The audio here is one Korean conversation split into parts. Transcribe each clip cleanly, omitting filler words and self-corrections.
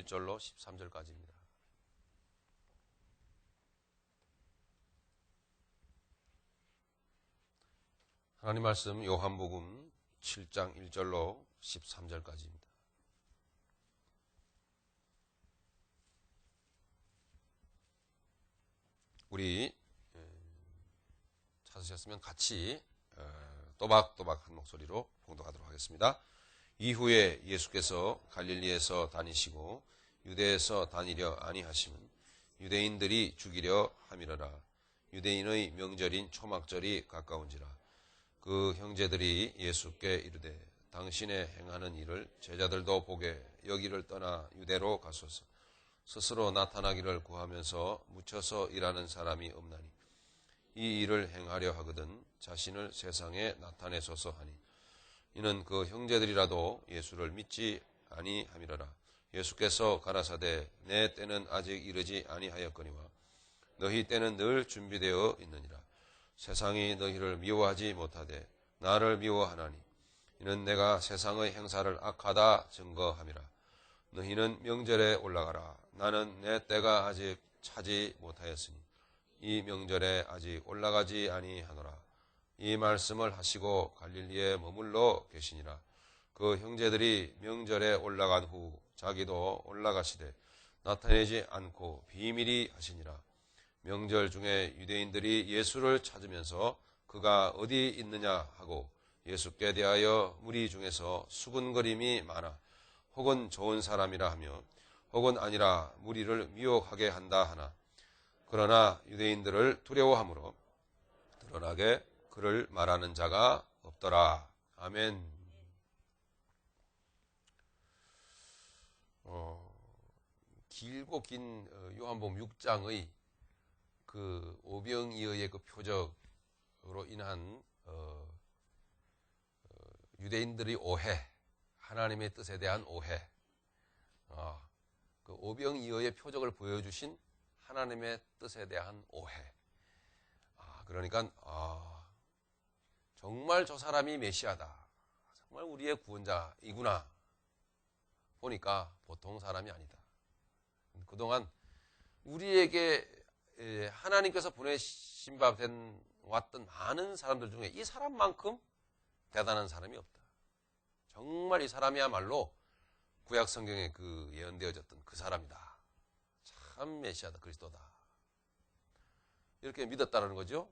1절로 13절까지입니다. 하나님 말씀 요한복음 7장 1절로 13절까지입니다. 우리 찾으셨으면 같이 또박또박 한 목소리로 봉독하도록 하겠습니다. 이후에 예수께서 갈릴리에서 다니시고 유대에서 다니려 아니하심은 유대인들이 죽이려 함이러라. 유대인의 명절인 초막절이 가까운지라. 그 형제들이 예수께 이르되 당신의 행하는 일을 제자들도 보게 여기를 떠나 유대로 가소서. 스스로 나타나기를 구하면서 묻혀서 일하는 사람이 없나니 이 일을 행하려 하거든 자신을 세상에 나타내소서 하니 이는 그 형제들이라도 예수를 믿지 아니함이러라. 예수께서 가라사대 내 때는 아직 이르지 아니하였거니와 너희 때는 늘 준비되어 있느니라. 세상이 너희를 미워하지 못하되 나를 미워하나니 이는 내가 세상의 행사를 악하다 증거함이라. 너희는 명절에 올라가라. 나는 내 때가 아직 차지 못하였으니 이 명절에 아직 올라가지 아니하노라. 이 말씀을 하시고 갈릴리에 머물러 계시니라. 그 형제들이 명절에 올라간 후 자기도 올라가시되 나타내지 않고 비밀히 하시니라. 명절 중에 유대인들이 예수를 찾으면서 그가 어디 있느냐 하고 예수께 대하여 무리 중에서 수군거림이 많아 혹은 좋은 사람이라 하며 혹은 아니라 무리를 미혹하게 한다 하나 그러나 유대인들을 두려워하므로 드러나게 그를 말하는 자가 없더라. 아멘. 길고 긴 요한복음 6장의 그 오병이어의 그 표적으로 인한 유대인들의 오해, 하나님의 뜻에 대한 오해, 그 오병이어의 표적을 보여주신 하나님의 뜻에 대한 오해. 그러니까 정말 저 사람이 메시아다. 정말 우리의 구원자이구나. 보니까 보통 사람이 아니다. 그동안 우리에게 하나님께서 보내신 바 된 왔던 많은 사람들 중에 이 사람만큼 대단한 사람이 없다. 정말 이 사람이야말로 구약 성경에 그 예언되어졌던 그 사람이다. 참 메시아다, 그리스도다. 이렇게 믿었다는 거죠.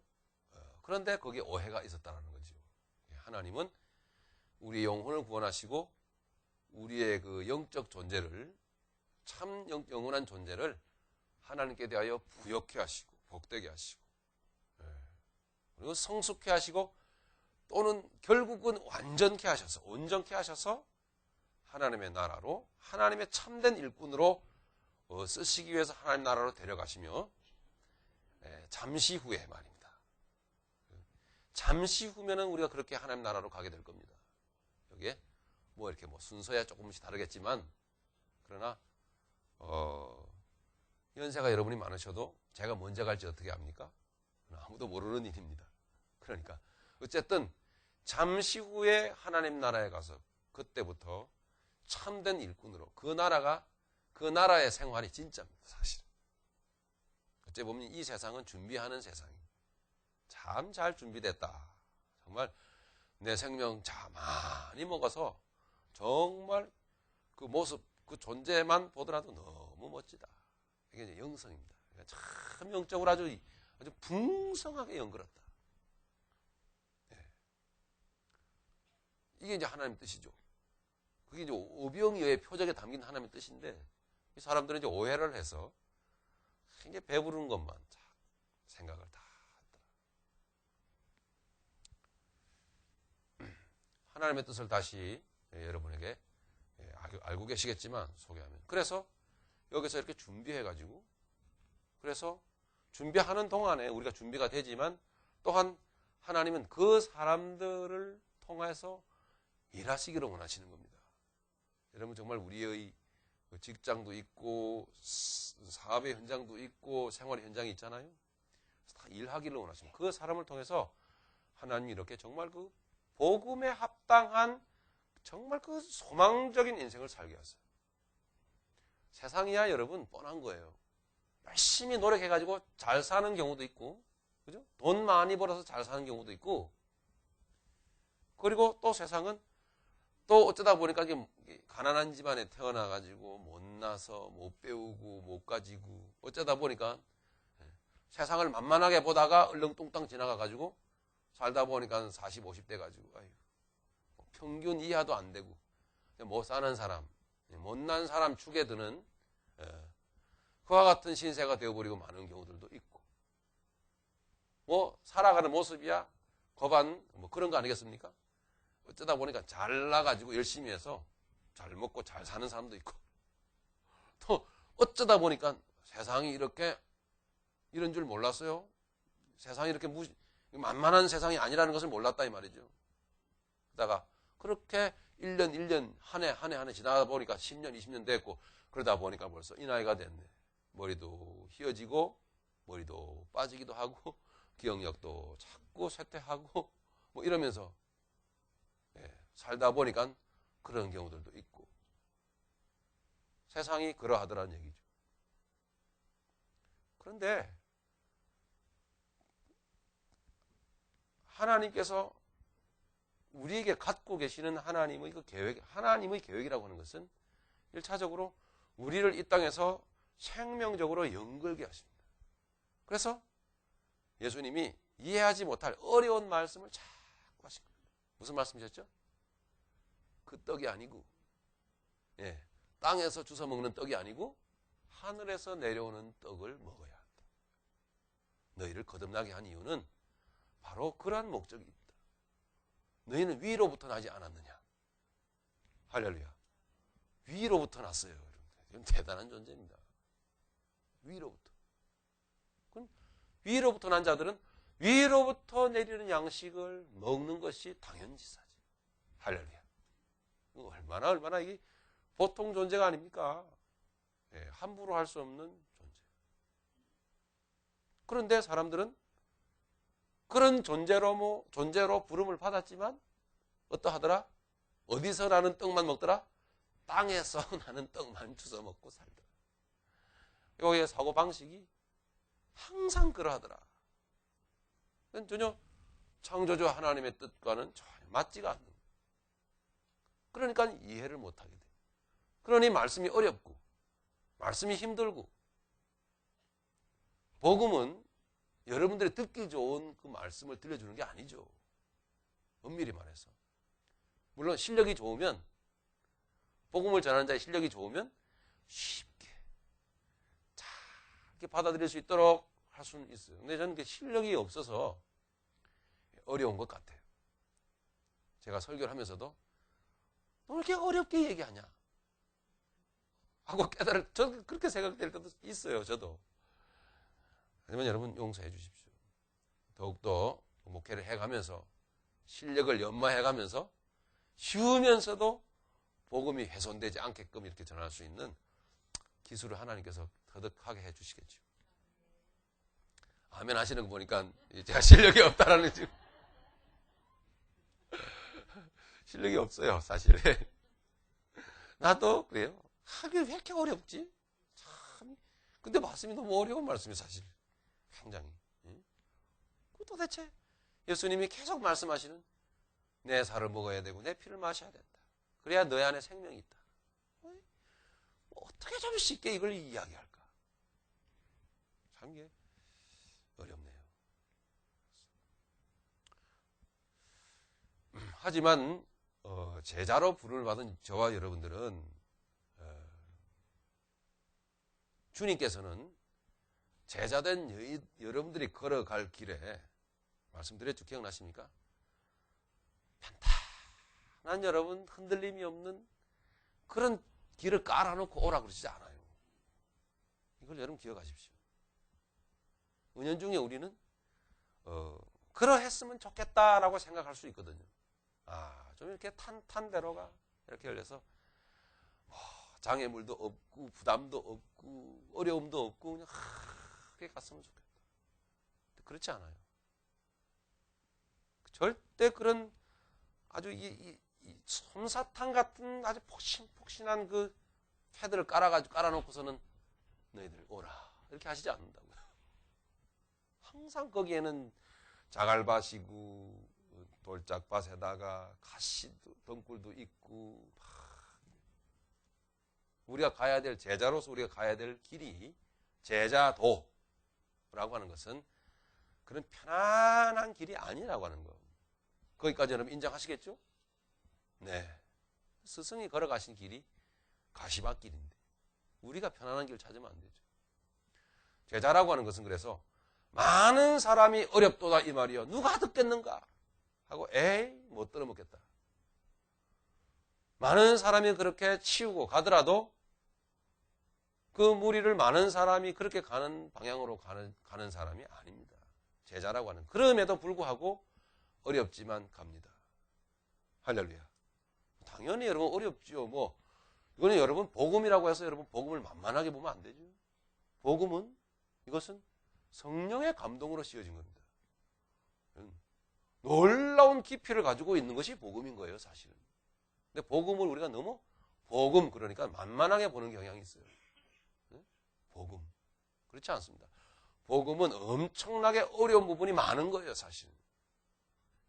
그런데 거기에 오해가 있었다는 거죠. 하나님은 우리 영혼을 구원하시고 우리의 그 영적 존재를 참 영원한 존재를 하나님께 대하여 부욕해 하시고 복되게 하시고 그리고 성숙해 하시고 또는 결국은 완전케 하셔서 온전케 하셔서 하나님의 나라로 하나님의 참된 일꾼으로 쓰시기 위해서 하나님 나라로 데려가시며 잠시 후에 말입니다. 잠시 후면은 우리가 그렇게 하나님 나라로 가게 될 겁니다. 여기에 뭐 이렇게 뭐 순서야 조금씩 다르겠지만 그러나 연세가 여러분이 많으셔도 제가 먼저 갈지 어떻게 압니까? 아무도 모르는 일입니다. 그러니까 어쨌든 잠시 후에 하나님 나라에 가서 그때부터 참된 일꾼으로 그 나라의 생활이 진짜입니다. 사실은. 어째 보면 이 세상은 준비하는 세상입니다. 참 잘 준비됐다. 정말 내 생명 자 많이 먹어서 정말 그 모습, 그 존재만 보더라도 너무 멋지다. 이게 이제 영성입니다. 그러니까 참 영적으로 아주 풍성하게 연결했다. 이게 이제 하나님의 뜻이죠. 그게 이제 오병이어의 표적에 담긴 하나님의 뜻인데 이 사람들은 이제 오해를 해서 굉장히 배부른 것만 생각을 다 했더라. 하나님의 뜻을 다시 여러분에게 알고 계시겠지만 소개하면 그래서 여기서 이렇게 준비해가지고 그래서 준비하는 동안에 우리가 준비가 되지만 또한 하나님은 그 사람들을 통해서 일하시기를 원하시는 겁니다. 여러분 정말 우리의 직장도 있고 사업의 현장도 있고 생활의 현장이 있잖아요. 다 일하기를 원하십니다. 그 사람을 통해서 하나님이 이렇게 정말 그 복음에 합당한 정말 그 소망적인 인생을 살게 하세요. 세상이야 여러분 뻔한 거예요. 열심히 노력해가지고 잘 사는 경우도 있고, 그죠? 돈 많이 벌어서 잘 사는 경우도 있고, 그리고 또 세상은 또 어쩌다 보니까 이게 가난한 집안에 태어나가지고 못나서 못 배우고 못 가지고 어쩌다 보니까 세상을 만만하게 보다가 얼렁뚱땅 지나가가지고 살다 보니까 40, 50대 가지고 아유, 평균 이하도 안 되고 못 사는 사람, 못난 사람 축에 드는 그와 같은 신세가 되어버리고 많은 경우들도 있고, 뭐 살아가는 모습이야 거반 뭐 그런 거 아니겠습니까? 어쩌다 보니까 잘나가지고 열심히 해서 잘 먹고 잘 사는 사람도 있고, 또 어쩌다 보니까 세상이 이렇게 이런 줄 몰랐어요. 세상이 이렇게 만만한 세상이 아니라는 것을 몰랐다 이 말이죠. 그러다가 그렇게 1년 1년 한 해 지나다 보니까 10년 20년 됐고, 그러다 보니까 벌써 이 나이가 됐네. 머리도 휘어지고 머리도 빠지기도 하고 기억력도 자꾸 쇠퇴하고 뭐 이러면서 살다 보니까 그런 경우들도 있고, 세상이 그러하더라는 얘기죠. 그런데 하나님께서 우리에게 갖고 계시는 하나님의 그 계획, 하나님의 계획이라고 하는 것은 1차적으로 우리를 이 땅에서 생명적으로 연결게 하십니다. 그래서 예수님이 이해하지 못할 어려운 말씀을 자꾸 하신 겁니다. 무슨 말씀이셨죠? 그 떡이 아니고, 땅에서 주워 먹는 떡이 아니고 하늘에서 내려오는 떡을 먹어야 한다. 너희를 거듭나게 한 이유는 바로 그러한 목적이 있다. 너희는 위로부터 나지 않았느냐? 할렐루야. 위로부터 났어요. 이건 대단한 존재입니다. 위로부터. 위로부터 난 자들은 위로부터 내리는 양식을 먹는 것이 당연지사지. 할렐루야. 얼마나 이게 보통 존재가 아닙니까? 함부로 할 수 없는 존재. 그런데 사람들은 그런 존재로 부름을 받았지만 어떠하더라? 어디서 나는 떡만 먹더라? 땅에서 나는 떡만 주워 먹고 살더라. 여기의 사고방식이 항상 그러하더라. 전혀 창조주 하나님의 뜻과는 전혀 맞지가 않는 거예요. 그러니까 이해를 못하게 돼요. 그러니 말씀이 어렵고 말씀이 힘들고, 복음은 여러분들이 듣기 좋은 그 말씀을 들려주는 게 아니죠. 엄밀히 말해서. 물론 실력이 좋으면, 복음을 전하는 자의 실력이 좋으면 쉽게 잘 이렇게 받아들일 수 있도록 할 수는 있어요. 근데 저는 그 실력이 없어서 어려운 것 같아요. 제가 설교를 하면서도 왜 이렇게 어렵게 얘기하냐 하고 저는 그렇게 생각될 때도 있어요. 저도. 하지만 여러분 용서해 주십시오. 더욱더 목회를 해가면서 실력을 연마해가면서 쉬우면서도 복음이 훼손되지 않게끔 이렇게 전할 수 있는 기술을 하나님께서 터득하게 해 주시겠죠. 아멘 하시는 거 보니까 제가 실력이 없다라는 지금 실력이 없어요, 사실. 나도 그래요. 하기 왜 이렇게 어렵지? 참. 근데 말씀이 너무 어려운 말씀이 사실. 굉장히. 도대체 예수님이 계속 말씀하시는 내 살을 먹어야 되고 내 피를 마셔야 된다. 그래야 너희 안에 생명이 있다. 어떻게 좀 쉽게 이걸 이야기할까? 참 이게 어렵네요. 하지만 제자로 부름을 받은 저와 여러분들은 주님께서는 제자된 여러분들이 걸어갈 길에 말씀드렸죠. 기억나십니까? 편안한 여러분 흔들림이 없는 그런 길을 깔아놓고 오라 그러지 않아요. 이걸 여러분 기억하십시오. 은연중에 우리는 그러했으면 좋겠다라고 생각할 수 있거든요. 좀 이렇게 탄 대로가 이렇게 열려서 장애물도 없고 부담도 없고 어려움도 없고 그냥 그렇게 갔으면 좋겠다. 그렇지 않아요. 절대 그런 아주 이 솜사탕 같은 아주 폭신폭신한 그 패드를 깔아놓고서는 너희들 오라 이렇게 하시지 않는다고요. 항상 거기에는 자갈밭이고 돌짝밭에다가 가시도 덩굴도 있고, 우리가 가야 될, 제자로서 우리가 가야 될 길이 제자도라고 하는 것은 그런 편안한 길이 아니라고 하는 거. 거기까지 여러분 인정하시겠죠? 네. 스승이 걸어가신 길이 가시밭길인데 우리가 편안한 길을 찾으면 안 되죠. 제자라고 하는 것은 그래서 많은 사람이 어렵도다 이 말이요. 누가 듣겠는가 하고 에이 못 들어먹겠다. 많은 사람이 그렇게 치우고 가더라도 그 무리를 많은 사람이 그렇게 가는 방향으로 가는 사람이 아닙니다. 제자라고 하는. 그럼에도 불구하고 어렵지만 갑니다. 할렐루야. 당연히 여러분 어렵죠. 뭐 이거는 여러분 복음이라고 해서 여러분 복음을 만만하게 보면 안 되죠. 복음은 이것은 성령의 감동으로 씌워진 겁니다. 놀라운 깊이를 가지고 있는 것이 복음인 거예요, 사실은. 근데 복음을 우리가 너무 복음 그러니까 만만하게 보는 경향이 있어요. 복음. 그렇지 않습니다. 복음은 엄청나게 어려운 부분이 많은 거예요, 사실은.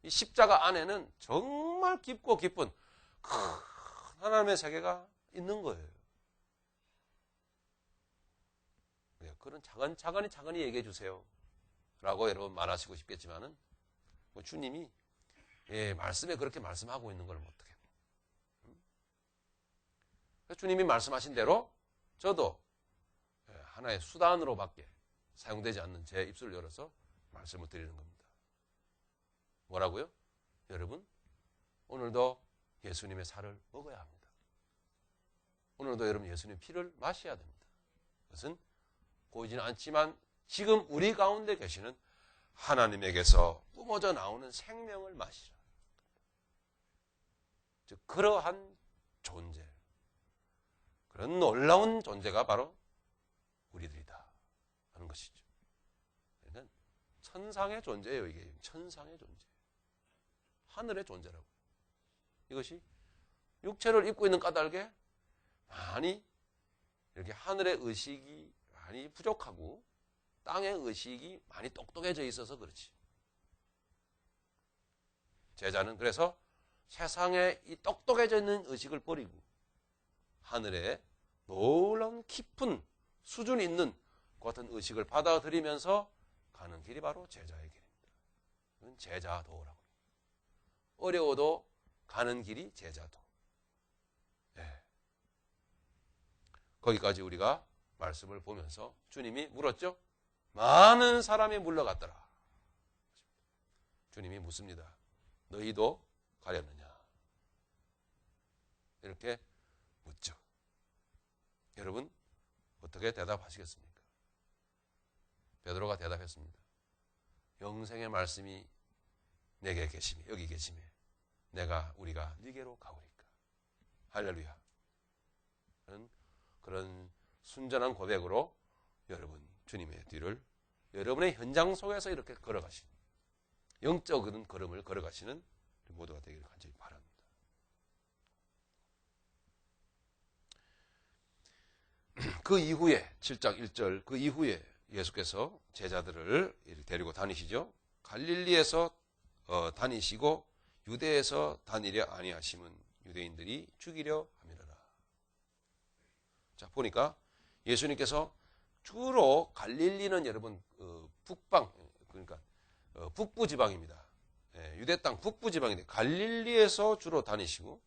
이 십자가 안에는 정말 깊고 깊은 큰 하나님의 세계가 있는 거예요. 그런 차근히 얘기해 주세요. 라고 여러분 말하시고 싶겠지만은, 뭐 주님이, 말씀에 그렇게 말씀하고 있는 걸 어떻게. 주님이 말씀하신 대로 저도 하나의 수단으로밖에 사용되지 않는 제 입술을 열어서 말씀을 드리는 겁니다. 뭐라고요? 여러분, 오늘도 예수님의 살을 먹어야 합니다. 오늘도 여러분 예수님의 피를 마셔야 됩니다. 그것은 보이지는 않지만 지금 우리 가운데 계시는 하나님에게서 뿜어져 나오는 생명을 마시라. 즉 그러한 존재, 그런 놀라운 존재가 바로 우리들이다 하는 것이죠. 그러니까 천상의 존재예요. 이게 천상의 존재, 하늘의 존재라고. 이것이 육체를 입고 있는 까닭에 많이 이렇게 하늘의 의식이 많이 부족하고 땅의 의식이 많이 똑똑해져 있어서 그렇지. 제자는 그래서 세상에 이 똑똑해져 있는 의식을 버리고 하늘의 놀라운 깊은 수준 있는 그 같은 의식을 받아들이면서 가는 길이 바로 제자의 길입니다. 이건 제자도라고. 어려워도 가는 길이 제자도. 네. 거기까지 우리가 말씀을 보면서 주님이 물었죠. 많은 사람이 물러갔더라. 주님이 묻습니다. 너희도 가렸느냐? 이렇게 묻죠. 여러분 어떻게 대답하시겠습니까? 베드로가 대답했습니다. 영생의 말씀이 내게 계심에, 여기 계심에 우리가 네게로 가오리까. 할렐루야. 그런 순전한 고백으로 여러분 주님의 뒤를 여러분의 현장 속에서 이렇게 걸어가시는, 영적인 걸음을 걸어가시는 모두가 되기를 간절히 바랍니다. 그 이후에 7장 1절 그 이후에 예수께서 제자들을 데리고 다니시죠. 갈릴리에서 다니시고 유대에서 다니려 아니하심은 유대인들이 죽이려 함이라. 자, 보니까 예수님께서 주로 갈릴리는 여러분 북방, 그러니까 북부 지방입니다. 유대 땅 북부 지방인데 갈릴리에서 주로 다니시고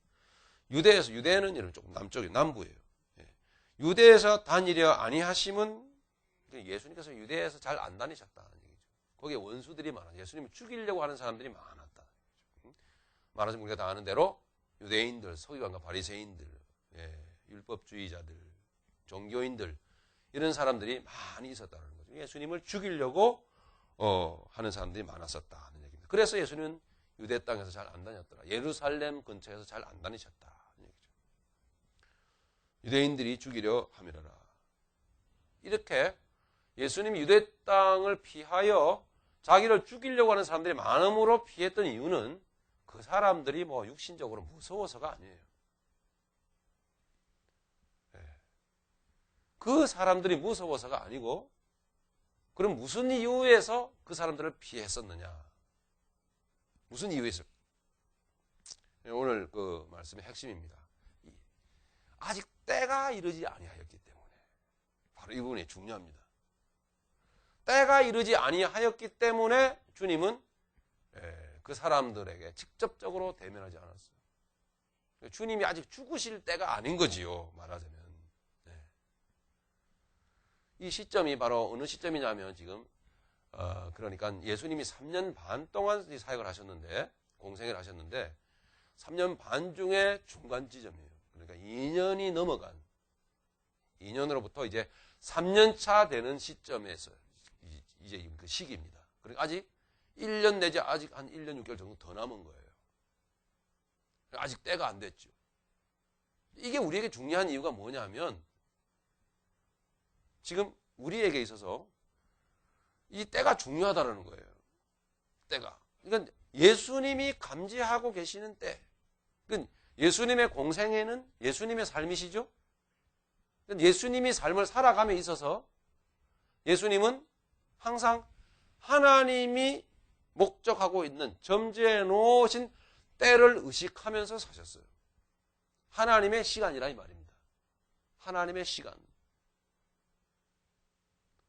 유대는 여러분 조금 남쪽이 남부예요. 유대에서 다니려 아니하심은 예수님께서 유대에서 잘 안 다니셨다는 얘기죠. 거기에 원수들이 많아. 예수님을 죽이려고 하는 사람들이 많았다. 말하자면 우리가 다 아는 대로 유대인들, 서기관과 바리새인들, 율법주의자들, 종교인들 이런 사람들이 많이 있었다는 거죠. 예수님을 죽이려고 하는 사람들이 많았었다는 얘기입니다. 그래서 예수님은 유대 땅에서 잘 안 다녔더라. 예루살렘 근처에서 잘 안 다니셨다는 얘기죠. 유대인들이 죽이려 함이라라. 이렇게 예수님이 유대 땅을 피하여 자기를 죽이려고 하는 사람들이 많음으로 피했던 이유는 그 사람들이 뭐 육신적으로 무서워서가 아니에요. 그 사람들이 무서워서가 아니고, 그럼 무슨 이유에서 그 사람들을 피했었느냐? 무슨 이유에서? 오늘 그 말씀의 핵심입니다. 아직 때가 이르지 아니하였기 때문에. 바로 이 부분이 중요합니다. 때가 이르지 아니하였기 때문에 주님은 그 사람들에게 직접적으로 대면하지 않았어요. 주님이 아직 죽으실 때가 아닌 거지요, 말하자면. 이 시점이 바로 어느 시점이냐면 지금 그러니까 예수님이 3년 반 동안 사역을 하셨는데, 공생을 하셨는데 3년 반 중에 중간 지점이에요. 그러니까 2년이 넘어간 2년으로부터 이제 3년 차 되는 시점에서 이제 그 시기입니다. 그러니까 아직 1년 내지 아직 한 1년 6개월 정도 더 남은 거예요. 아직 때가 안 됐죠. 이게 우리에게 중요한 이유가 뭐냐면 지금 우리에게 있어서 이 때가 중요하다는 거예요. 때가. 그러니까 예수님이 감지하고 계시는 때. 그러니까 예수님의 공생애는 예수님의 삶이시죠. 그러니까 예수님이 삶을 살아감에 있어서 예수님은 항상 하나님이 목적하고 있는 점지해 놓으신 때를 의식하면서 사셨어요. 하나님의 시간이라 이 말입니다. 하나님의 시간.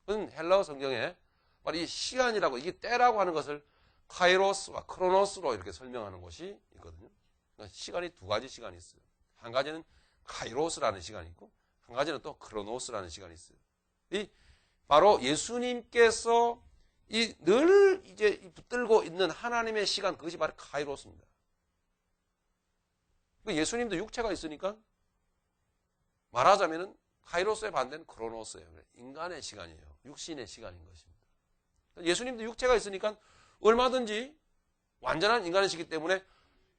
그건 헬라어 성경에 바로 이 시간이라고, 이게 때라고 하는 것을 카이로스와 크로노스로 이렇게 설명하는 곳이 있거든요. 그러니까 시간이 두 가지 시간이 있어요. 한 가지는 카이로스라는 시간이 있고, 한 가지는 또 크로노스라는 시간이 있어요. 이 바로 예수님께서 이 늘 이제 붙들고 있는 하나님의 시간, 그것이 바로 카이로스입니다. 예수님도 육체가 있으니까 말하자면은 카이로스의 반대는 크로노스예요. 인간의 시간이에요. 육신의 시간인 것입니다. 예수님도 육체가 있으니까 얼마든지 완전한 인간이시기 때문에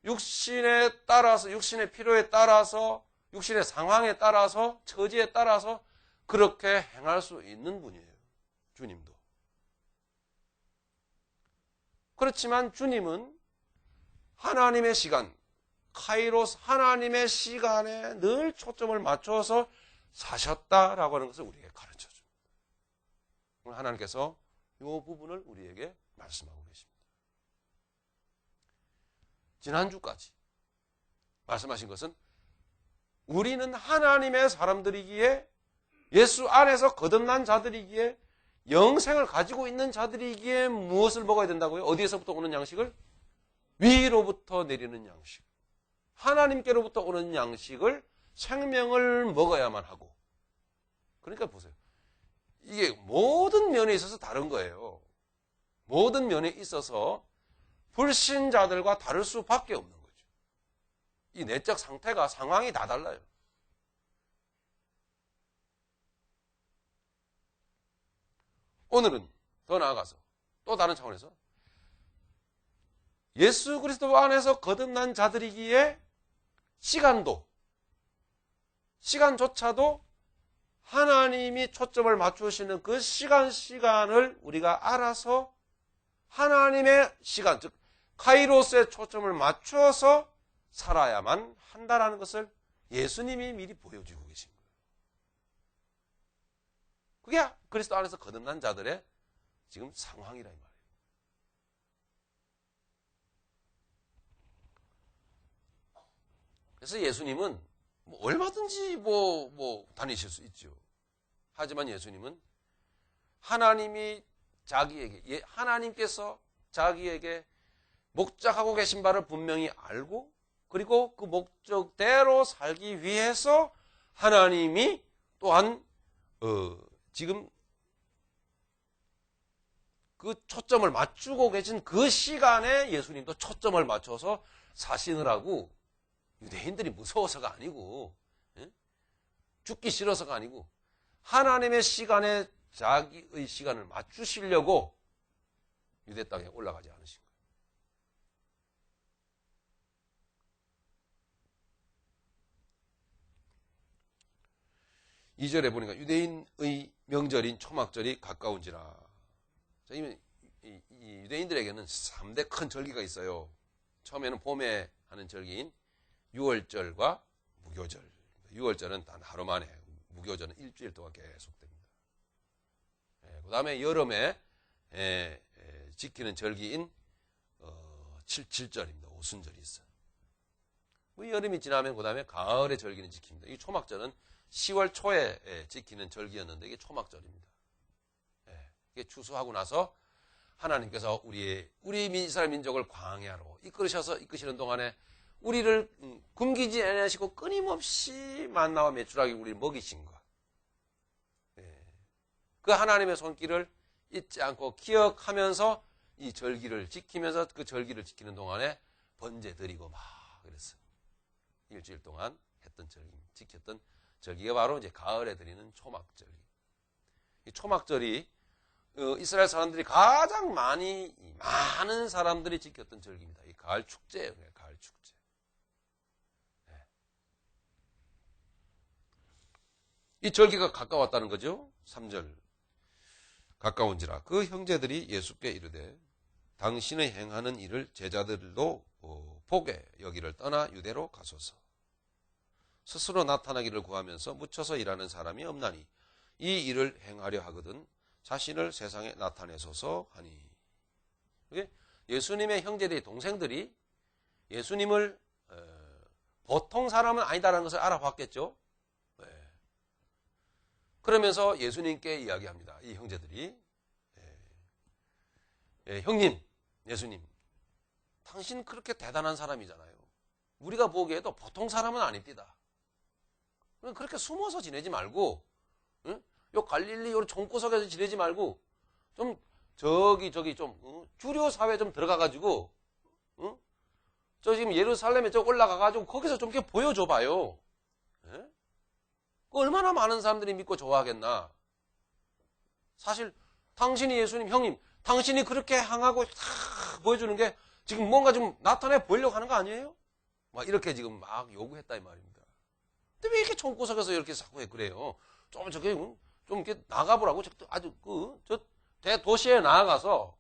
육신에 따라서, 육신의 필요에 따라서, 육신의 상황에 따라서, 처지에 따라서 그렇게 행할 수 있는 분이에요. 주님도. 그렇지만 주님은 하나님의 시간, 카이로스, 하나님의 시간에 늘 초점을 맞춰서 사셨다라고 하는 것을 우리에게 가르쳐 줍니다. 오늘 하나님께서 이 부분을 우리에게 말씀하고 계십니다. 지난주까지 말씀하신 것은 우리는 하나님의 사람들이기에, 예수 안에서 거듭난 자들이기에, 영생을 가지고 있는 자들이기에 무엇을 먹어야 된다고요? 어디에서부터 오는 양식을? 위로부터 내리는 양식. 하나님께로부터 오는 양식을, 생명을 먹어야만 하고. 그러니까 보세요. 이게 모든 면에 있어서 다른 거예요. 모든 면에 있어서 불신자들과 다를 수밖에 없는 거죠. 이 내적 상태가, 상황이 다 달라요. 오늘은 더 나아가서 또 다른 차원에서 예수 그리스도 안에서 거듭난 자들이기에 시간조차도 하나님이 초점을 맞추시는 그 시간을 우리가 알아서 하나님의 시간, 즉 카이로스의 초점을 맞춰서 살아야만 한다는 것을 예수님이 미리 보여주고 계신 거예요. 그게 그리스도 안에서 거듭난 자들의 지금 상황이라 이 말이에요. 그래서 예수님은 얼마든지 다니실 수 있죠. 하지만 예수님은 하나님께서 자기에게 목적하고 계신 바를 분명히 알고, 그리고 그 목적대로 살기 위해서 하나님이 또한 지금 그 초점을 맞추고 계신 그 시간에 예수님도 초점을 맞춰서 사시느라고, 유대인들이 무서워서가 아니고, 죽기 싫어서가 아니고, 하나님의 시간에 자기의 시간을 맞추시려고 유대 땅에 올라가지 않으신 거예요. 2절에 보니까 유대인의 명절인 초막절이 가까운지라. 이 유대인들에게는 3대 큰 절기가 있어요. 처음에는 봄에 하는 절기인 유월절과 무교절. 유월절은 단 하루 만에, 무교절은 일주일 동안 계속됩니다. 그 다음에 여름에 지키는 절기인 7절입니다. 오순절이 있어요. 여름이 지나면 그 다음에 가을의 절기는 지킵니다. 이 초막절은 10월 초에 지키는 절기였는데 이게 초막절입니다. 이게 추수하고 나서 하나님께서 우리 이스라엘 민족을 광야로 이끄시는 동안에 우리를 굶기지 않으시고 끊임없이 만나와 메추라기 우리를 먹이신 것. 그 하나님의 손길을 잊지 않고 기억하면서 이 절기를 지키면서 그 절기를 지키는 동안에 번제 드리고 막 그랬어요. 일주일 동안 지켰던 절기가 바로 이제 가을에 드리는 초막절기. 이 초막절이 이스라엘 사람들이 가장 많은 사람들이 지켰던 절기입니다. 이 가을 축제예요. 가을 축제. 이 절기가 가까웠다는 거죠. 3절. 가까운지라 그 형제들이 예수께 이르되 당신의 행하는 일을 제자들도 보게 여기를 떠나 유대로 가소서. 스스로 나타나기를 구하면서 묻혀서 일하는 사람이 없나니 이 일을 행하려 하거든 자신을 세상에 나타내소서 하니. 예수님의 형제들이 동생들이 예수님을 보통 사람은 아니다라는 것을 알아봤겠죠. 그러면서 예수님께 이야기합니다. 이 형제들이 형님, 예수님, 당신 그렇게 대단한 사람이잖아요. 우리가 보기에도 보통 사람은 아닙니다. 그렇게 숨어서 지내지 말고, 요 갈릴리 요 종구석에서 지내지 말고 좀 저기 좀 주류 사회 좀 들어가가지고, 저 지금 예루살렘에 저 올라가가지고 거기서 좀 이렇게 보여줘 봐요. 얼마나 많은 사람들이 믿고 좋아하겠나. 사실 당신이 예수님, 형님, 당신이 그렇게 향하고 탁 보여주는 게 지금 뭔가 좀 나타내 보이려고 하는 거 아니에요? 막 이렇게 지금 막 요구했다 이 말입니다. 근데 왜 이렇게 총구석에서 이렇게 자꾸 그래요? 좀 이렇게 나가보라고. 아주 저 대도시에 나아가서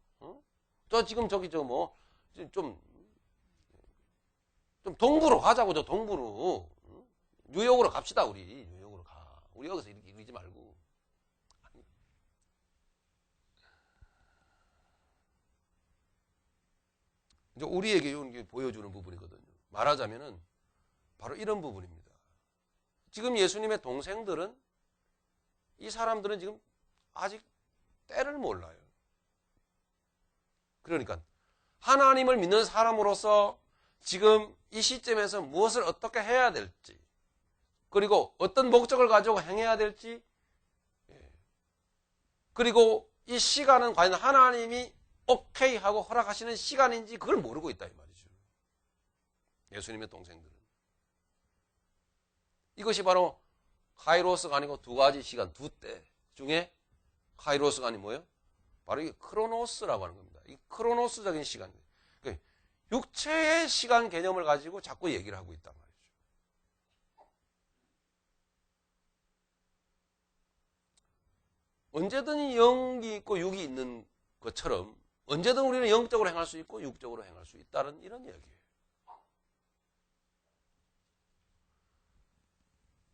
저 지금 좀 동부로 가자고. 저 동부로 뉴욕으로 갑시다. 뉴욕으로 가. 우리 여기서 이러지 말고. 이제 우리에게 이게 보여주는 부분이거든요. 말하자면은 바로 이런 부분입니다. 지금 예수님의 동생들은 이 사람들은 지금 아직 때를 몰라요. 그러니까 하나님을 믿는 사람으로서 지금 이 시점에서 무엇을 어떻게 해야 될지, 그리고 어떤 목적을 가지고 행해야 될지, 그리고 이 시간은 과연 하나님이 오케이 하고 허락하시는 시간인지 그걸 모르고 있다 이 말이죠. 예수님의 동생들은. 이것이 바로 카이로스가 아니고 두 가지 시간, 두 때 중에 카이로스가 아니 뭐예요? 바로 이 크로노스라고 하는 겁니다. 이 크로노스적인 시간입니다. 그러니까 육체의 시간 개념을 가지고 자꾸 얘기를 하고 있단 말이죠. 언제든 영이 있고 육이 있는 것처럼 언제든 우리는 영적으로 행할 수 있고 육적으로 행할 수 있다는 이런 이야기예요.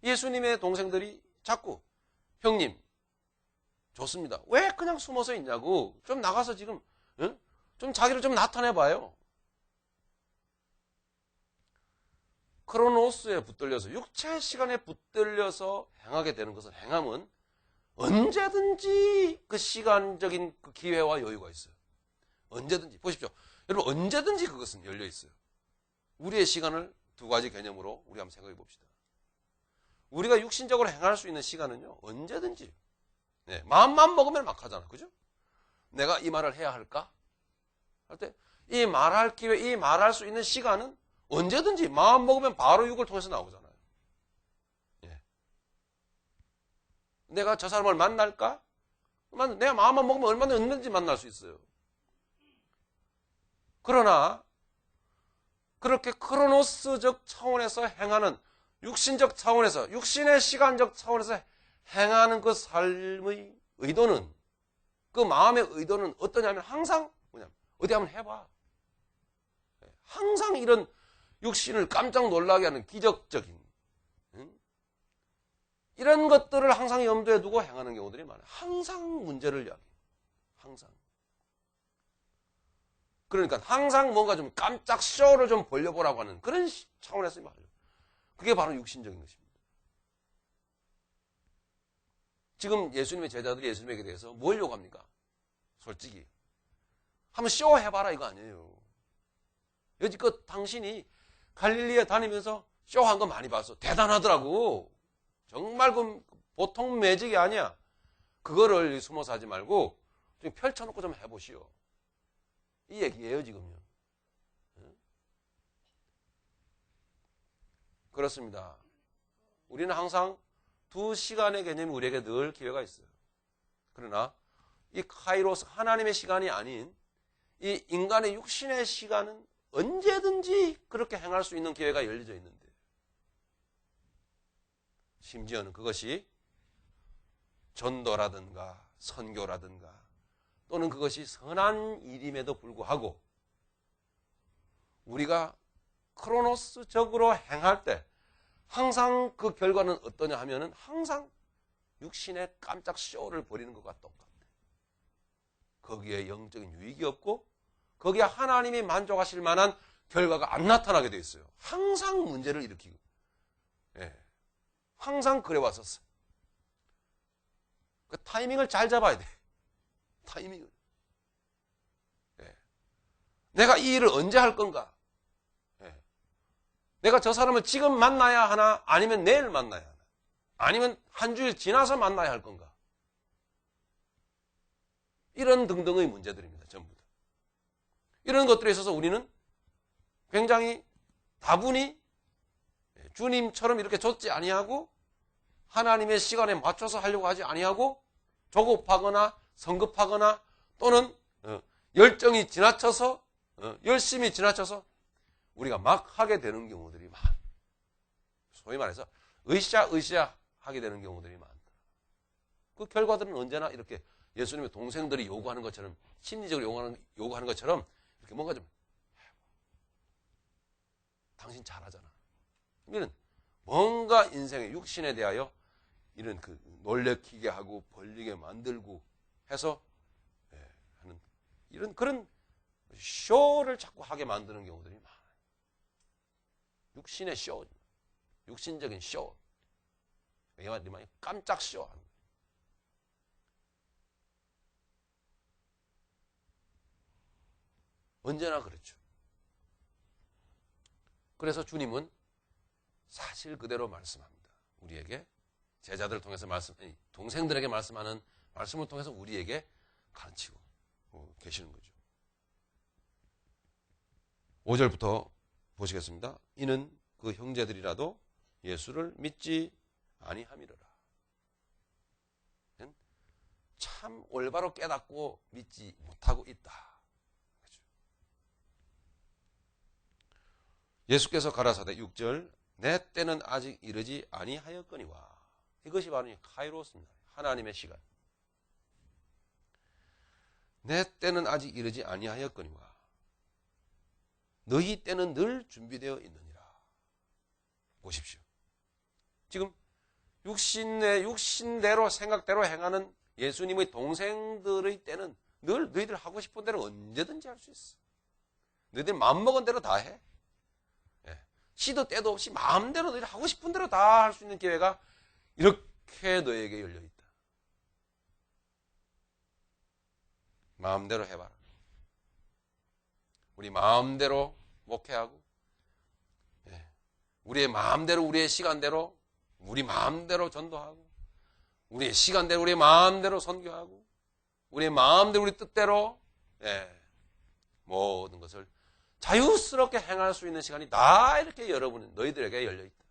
예수님의 동생들이 자꾸 형님 좋습니다. 왜 그냥 숨어서 있냐고. 좀 나가서 지금 좀 자기를 좀 나타내봐요. 크로노스에 붙들려서 육체의 시간에 붙들려서 행하게 되는 것은 행함은 언제든지 그 시간적인 그 기회와 여유가 있어요. 언제든지. 보십시오. 여러분 언제든지 그것은 열려 있어요. 우리의 시간을 두 가지 개념으로 우리 한번 생각해 봅시다. 우리가 육신적으로 행할 수 있는 시간은요, 언제든지. 네, 마음만 먹으면 막 하잖아. 그죠? 내가 이 말을 해야 할까? 할 때, 이 말할 기회, 이 말할 수 있는 시간은 언제든지 마음 먹으면 바로 육을 통해서 나오잖아요. 예. 내가 저 사람을 만날까? 내가 마음만 먹으면 얼마든지 만날 수 있어요. 그러나, 그렇게 크로노스적 차원에서 행하는 육신적 차원에서, 육신의 시간적 차원에서 행하는 그 삶의 의도는, 그 마음의 의도는 어떠냐면 항상 뭐냐면 어디 한번 해봐. 항상 이런 육신을 깜짝 놀라게 하는 기적적인 이런 것들을 항상 염두에 두고 행하는 경우들이 많아요. 항상 문제를 이야기해요. 항상. 그러니까 항상 뭔가 좀 깜짝 쇼를 좀 벌려보라고 하는 그런 차원에서 말이에요. 그게 바로 육신적인 것입니다. 지금 예수님의 제자들이 예수님에게 대해서 뭘 요구합니까? 솔직히. 한번 쇼 해봐라 이거 아니에요. 여지껏 당신이 갈릴리에 다니면서 쇼한 거 많이 봤어. 대단하더라고. 정말 그 보통 매직이 아니야. 그거를 숨어서 하지 말고 좀 펼쳐놓고 좀 해보시오. 이 얘기예요 지금요. 그렇습니다. 우리는 항상 2시간의 개념이 우리에게 늘 기회가 있어요. 그러나 이 카이로스 하나님의 시간이 아닌 이 인간의 육신의 시간은 언제든지 그렇게 행할 수 있는 기회가 열려져 있는데 심지어는 그것이 전도라든가 선교라든가 또는 그것이 선한 일임에도 불구하고 우리가 크로노스적으로 행할 때 항상 그 결과는 어떠냐 하면은 항상 육신의 깜짝 쇼를 벌이는 것과 똑같아. 거기에 영적인 유익이 없고 거기에 하나님이 만족하실 만한 결과가 안 나타나게 돼 있어요. 항상 문제를 일으키고. 예. 항상 그래 왔었어. 그 타이밍을 잘 잡아야 돼. 타이밍을. 예. 내가 이 일을 언제 할 건가? 예. 내가 저 사람을 지금 만나야 하나? 아니면 내일 만나야 하나? 아니면 한 주일 지나서 만나야 할 건가? 이런 등등의 문제들입니다. 전부 다. 이런 것들에 있어서 우리는 굉장히 다분히 주님처럼 이렇게 좇지 아니하고 하나님의 시간에 맞춰서 하려고 하지 아니하고 조급하거나 성급하거나 또는 열정이 지나쳐서 열심히 지나쳐서 우리가 막 하게 되는 경우들이 많아. 소위 말해서 으쌰으쌰 하게 되는 경우들이 많다. 그 결과들은 언제나 이렇게 예수님의 동생들이 요구하는 것처럼 심리적으로 요구하는 것처럼 이렇게 뭔가 좀 당신 잘하잖아. 우리는 뭔가 인생의 육신에 대하여 이런 그 놀래키게 하고 벌리게 만들고 해서 하는 이런 그런 쇼를 자꾸 하게 만드는 경우들이 많아요. 육신의 쇼, 육신적인 쇼, 깜짝 쇼 하는 거예요. 언제나 그렇죠. 그래서 주님은 사실 그대로 말씀합니다. 우리에게 제자들을 통해서 동생들에게 말씀하는 말씀을 통해서 우리에게 가르치고 계시는 거죠. 5절부터 보시겠습니다. 이는 그 형제들이라도 예수를 믿지 아니함이로라. 참 올바로 깨닫고 믿지 못하고 있다. 예수께서 가라사대 6절 내 때는 아직 이르지 아니하였거니와. 이것이 바로 카이로스입니다. 하나님의 시간. 내 때는 아직 이르지 아니하였거니와 너희 때는 늘 준비되어 있느니라. 보십시오. 지금 육신대로 생각대로 행하는 예수님의 동생들의 때는 늘 너희들 하고 싶은 대로 언제든지 할 수 있어. 너희들 마음먹은 대로 다 해. 시도 때도 없이 마음대로 너희들 하고 싶은 대로 다 할 수 있는 기회가 이렇게 너에게 열려있다. 마음대로 해봐라. 우리 마음대로 목회하고 우리의 마음대로 우리의 시간대로 우리 마음대로 전도하고 우리의 시간대로 우리의 마음대로 선교하고 우리의 마음대로 우리 뜻대로 모든 것을 자유스럽게 행할 수 있는 시간이 다 이렇게 여러분 너희들에게 열려있다.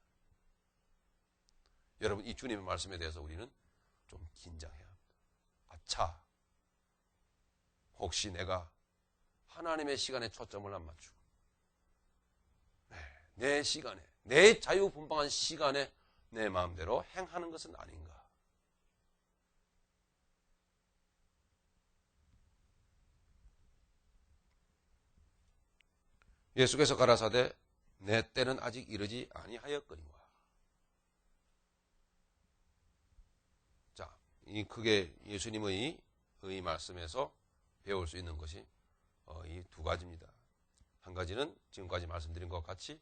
여러분 이 주님의 말씀에 대해서 우리는 좀 긴장해야 합니다. 아차, 혹시 내가 하나님의 시간에 초점을 안 맞추고 내 시간에 내 자유분방한 시간에 내 마음대로 행하는 것은 아닌가. 예수께서 가라사대 내 때는 아직 이르지 아니하였거니와 이 크게 예수님의 말씀에서 배울 수 있는 것이 이 두 가지입니다. 한 가지는 지금까지 말씀드린 것 같이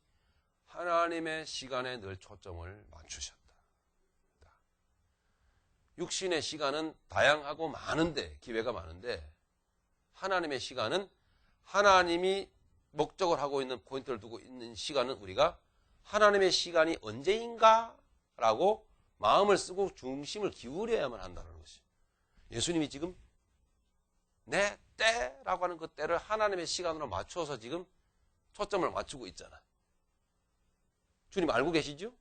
하나님의 시간에 늘 초점을 맞추셨다. 육신의 시간은 다양하고 많은데, 기회가 많은데, 하나님의 시간은 하나님이 목적을 하고 있는 포인트를 두고 있는 시간은 우리가 하나님의 시간이 언제인가? 라고 마음을 쓰고 중심을 기울여야만 한다는 것이. 예수님이 지금 내 때라고 하는 그 때를 하나님의 시간으로 맞춰서 지금 초점을 맞추고 있잖아. 주님 알고 계시죠?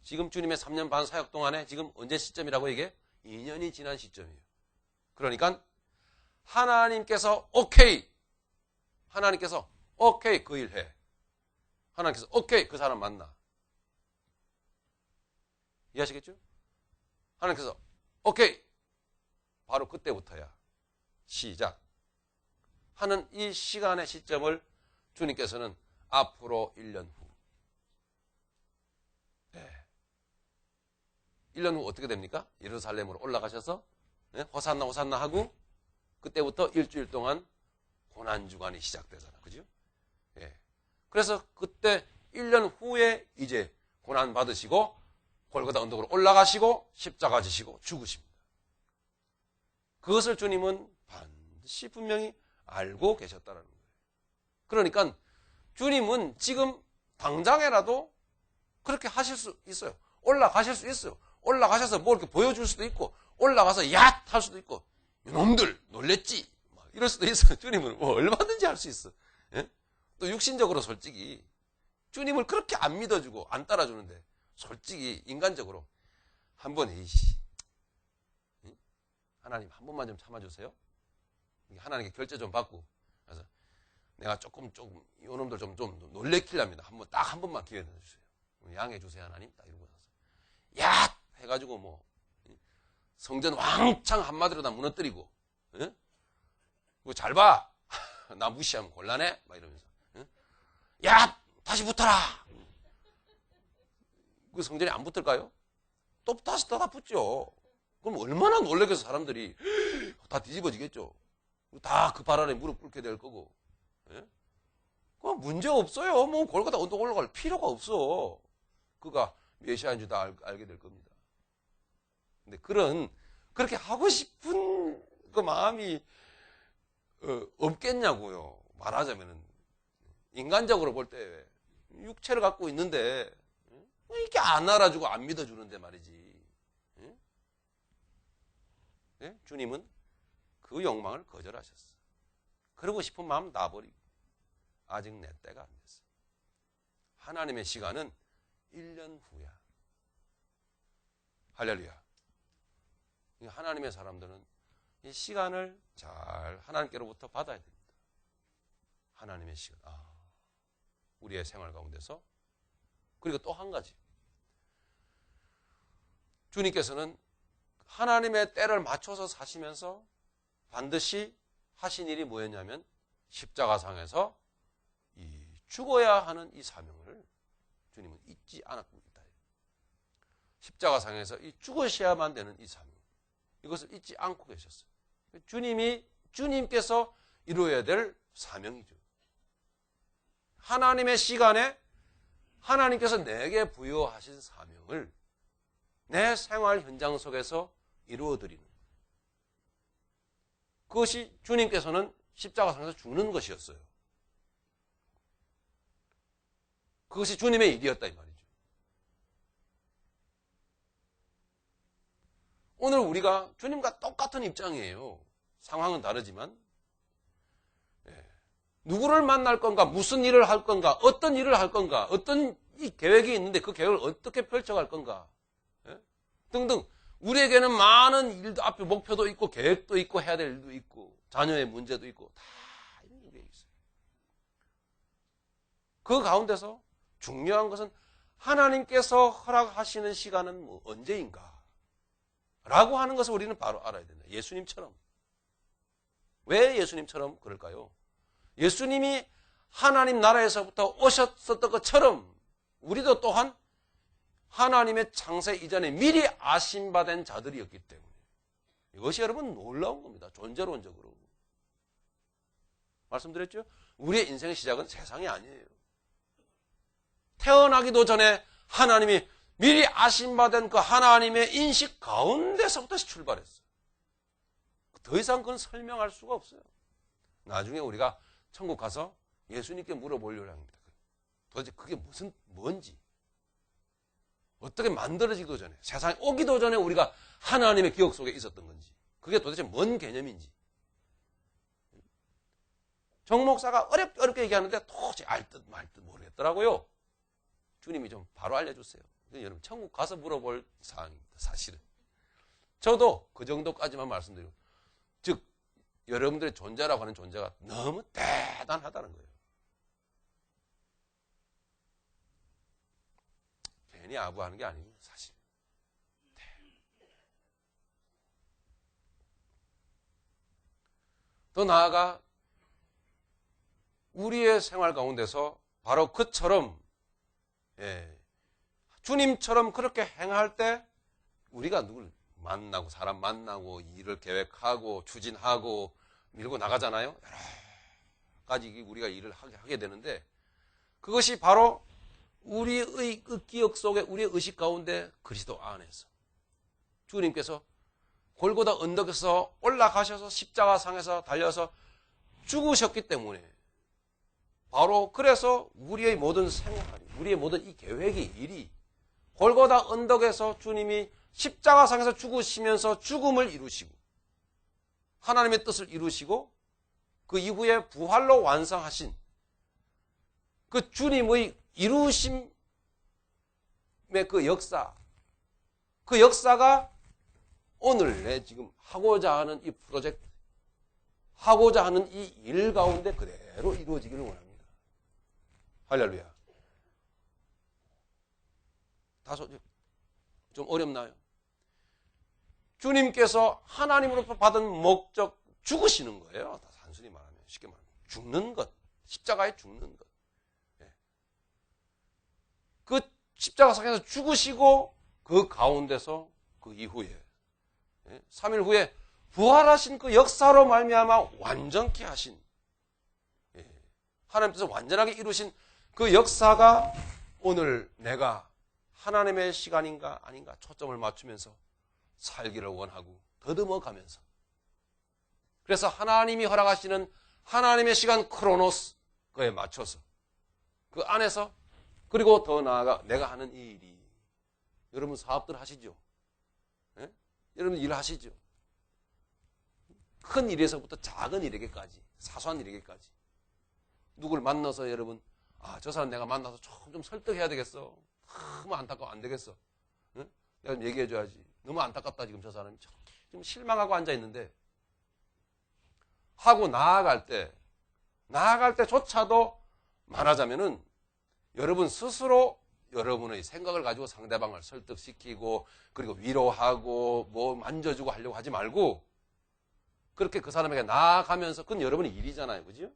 지금 주님의 3년 반 사역 동안에 지금 언제 시점이라고 이게? 2년이 지난 시점이에요. 그러니까 하나님께서 오케이. 하나님께서 오케이 그 일 해. 하나님께서 오케이 그 사람 만나. 이해하시겠죠? 하나님께서 오케이 바로 그때부터야 시작 하는 이 시간의 시점을 주님께서는 앞으로 1년 후 1년 후 어떻게 됩니까? 예루살렘으로 올라가셔서 호산나 호산나 하고 그때부터 일주일 동안 고난주간이 시작되잖아. 그죠? 예. 그래서 그때 1년 후에 이제 고난 받으시고 골고다 언덕으로 올라가시고 십자가 지시고 죽으십니다. 그것을 주님은 반드시 분명히 알고 계셨다는 거예요. 그러니까 주님은 지금 당장에라도 그렇게 하실 수 있어요. 올라가실 수 있어요. 올라가셔서 뭐 이렇게 보여줄 수도 있고 올라가서 얏 할 수도 있고 이놈들 놀랬지 이럴 수도 있어요. 주님은 뭐 얼마든지 할 수 있어. 예? 또 육신적으로 솔직히 주님을 그렇게 안 믿어주고 안 따라주는데 솔직히 인간적으로 한번 하나님 한 번만 좀 참아주세요. 하나님께 결제 좀 받고 그래서 내가 조금 이놈들 좀 놀래키랍니다. 딱 한 번만 기회 주세요. 양해 주세요 하나님. 딱 이러고 나서 야 해가지고 뭐 성전 왕창 한마디로 다 무너뜨리고 그거 잘 봐. 나 무시하면 곤란해. 막 이러면서 야 다시 붙어라. 그 성전이 안 붙을까요? 또 다시 다 붙죠. 그럼 얼마나 놀래겠어 사람들이. 다 뒤집어지겠죠. 다 그 발 아래 무릎 꿇게 될 거고. 예? 그 문제 없어요. 뭐 골고다 언덕 올라갈 필요가 없어. 그가 메시아인 줄 다 알게 될 겁니다. 근데 그렇게 하고 싶은 그 마음이 없겠냐고요. 말하자면은 인간적으로 볼 때 육체를 갖고 있는데 이렇게 안 알아주고 안 믿어주는데 말이지. 예? 주님은 그 욕망을 거절하셨어. 그러고 싶은 마음 놔버리고 아직 내 때가 안 됐어. 하나님의 시간은 1년 후야. 할렐루야. 하나님의 사람들은 이 시간을 잘 하나님께로부터 받아야 됩니다. 하나님의 시간. 우리의 생활 가운데서. 그리고 또 한 가지. 주님께서는 하나님의 때를 맞춰서 사시면서 반드시 하신 일이 뭐였냐면 십자가상에서 이 죽어야 하는 이 사명을 주님은 잊지 않았고 있다. 십자가상에서 이 죽으셔야만 되는 이 사명. 이것을 잊지 않고 계셨어요. 주님께서 이루어야 될 사명이죠. 하나님의 시간에 하나님께서 내게 부여하신 사명을 내 생활 현장 속에서 이루어드리는 그것이 주님께서는 십자가상에서 죽는 것이었어요. 그것이 주님의 일이었다 이 말이죠. 오늘 우리가 주님과 똑같은 입장이에요. 상황은 다르지만 누구를 만날 건가, 무슨 일을 할 건가, 어떤 일을 할 건가, 어떤 이 계획이 있는데 그 계획을 어떻게 펼쳐갈 건가 등등 우리에게는 많은 일도 앞에 목표도 있고 계획도 있고 해야 될 일도 있고 자녀의 문제도 있고 다 있는 게 있어요. 그 가운데서 중요한 것은 하나님께서 허락하시는 시간은 뭐 언제인가 라고 하는 것을 우리는 바로 알아야 된다. 예수님처럼. 왜 예수님처럼 그럴까요? 예수님이 하나님 나라에서부터 오셨었던 것처럼 우리도 또한 하나님의 창세 이전에 미리 아심받은 자들이었기 때문에 이것이 여러분 놀라운 겁니다. 존재론적으로. 말씀드렸죠? 우리의 인생의 시작은 세상이 아니에요. 태어나기도 전에 하나님이 미리 아심받은 그 하나님의 인식 가운데서부터 출발했어요. 더 이상 그건 설명할 수가 없어요. 나중에 우리가 천국 가서 예수님께 물어보려고 합니다. 도대체 그게 뭔지, 어떻게 만들어지기도 전에, 세상에 오기도 전에 우리가 하나님의 기억 속에 있었던 건지, 그게 도대체 뭔 개념인지. 정 목사가 어렵게 얘기하는데 도저히 알 듯 말 듯 모르겠더라고요. 주님이 좀 바로 알려주세요. 여러분 천국 가서 물어볼 사항입니다. 사실은. 저도 그 정도까지만 말씀드리고, 즉 여러분들의 존재라고 하는 존재가 너무 대단하다는 거예요. 괜히 아부하는 게 아니고 사실. 더 나아가 우리의 생활 가운데서 바로 그처럼, 주님처럼 그렇게 행할 때 우리가 누굴 만나고 사람 만나고 일을 계획하고 추진하고 밀고 나가잖아요. 여러 가지 우리가 일을 하게 되는데, 그것이 바로 우리의 그 기억 속에, 우리의 의식 가운데 그리스도 안에서 주님께서 골고다 언덕에서 올라가셔서 십자가상에서 달려서 죽으셨기 때문에, 바로 그래서 우리의 모든 생활이, 우리의 모든 이 계획이, 일이 골고다 언덕에서 주님이 십자가상에서 죽으시면서 죽음을 이루시고 하나님의 뜻을 이루시고 그 이후에 부활로 완성하신 그 주님의 이루심의 그 역사, 그 역사가 오늘 내 지금 하고자 하는 이 프로젝트, 하고자 하는 이 일 가운데 그대로 이루어지기를 원합니다. 할렐루야. 다소 좀 어렵나요? 주님께서 하나님으로부터 받은 목적, 죽으시는 거예요. 단순히 말하면, 쉽게 말하면 죽는 것, 십자가에 죽는 것. 그 십자가상에서 죽으시고 그 가운데서 그 이후에 3일 후에 부활하신 그 역사로 말미암아 완전케 하신, 하나님께서 완전하게 이루신 그 역사가 오늘 내가 하나님의 시간인가 아닌가 초점을 맞추면서 살기를 원하고 더듬어 가면서, 그래서 하나님이 허락하시는 하나님의 시간 크로노스, 그에 맞춰서 그 안에서, 그리고 더 나아가 내가 하는 이 일이, 여러분 사업들 하시죠? 예? 여러분 일 하시죠? 큰 일에서부터 작은 일에게까지, 사소한 일에게까지 누굴 만나서 여러분, 저 사람 내가 만나서 좀 설득해야 되겠어. 너무 안타까워 안 되겠어. 응? 내가 좀 얘기해 줘야지. 너무 안타깝다 지금 저 사람이 좀 실망하고 앉아 있는데, 하고 나아갈 때조차도 말하자면은 여러분 스스로 여러분의 생각을 가지고 상대방을 설득시키고 그리고 위로하고 뭐 만져주고 하려고 하지 말고, 그렇게 그 사람에게 나아가면서, 그건 여러분의 일이잖아요. 그죠?